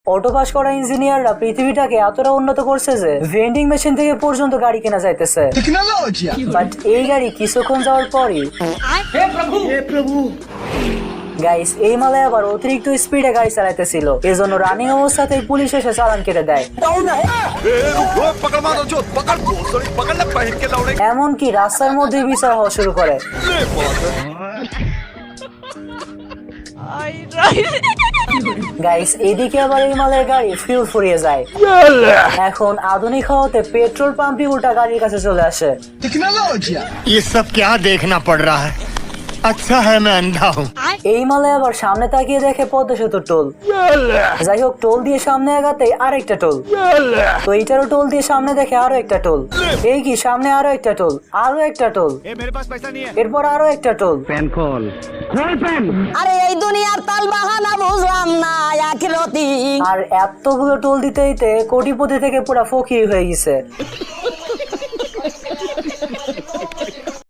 Auto pass করা ইঞ্জিনিয়াররা পৃথিবীটাকে এতটা উন্নত করছে যে ভেন্ডিং মেশিন থেকে পর্যন্ত গাড়ি কেনা যাইতেছে। বাট এই গাড়ি কিছুক্ষণ যাওয়ার পরই গাইস এই মালায় আবার অতিরিক্ত স্পিডে গাড়ি চালাইতেছিল, এজন্য রানিং অবস্থাতেই পুলিশ এসে চালান কেটে দেয়। এমনকি রাস্তার মধ্যে বিচার হওয়া শুরু করে। গাইস এদিকে আবার এই মালের গাড়ি ফিউল ফুরিয়ে যায়। এখন আধুনিক হওয়াতে পেট্রোল পাম্পই উল্টা গাড়ির কাছে চলে আসে। ये सब क्या देखना पड़ रहा है? अच्छा है मैं अंधा हूँ। এই মালে আবার সামনে তাকিয়ে দেখে পদ্মা সেতু টোল। যাই হোক, টোল দিয়ে সামনে আগাতে আরেকটা টোল, তো এইটারও টোল দিয়ে সামনে দেখে আরো একটা টোল। এই কি সামনে আরো একটা টোল, আরো একটা টোল, এরপর আরো একটা টোল। আরে এই দুনিয়ার তাল বাহানা বুঝলাম না আখিরাতি। আর এতগুলো টোল দিতে দিতে কোটিপতি থেকে পুরা ফকির হয়ে গেছে।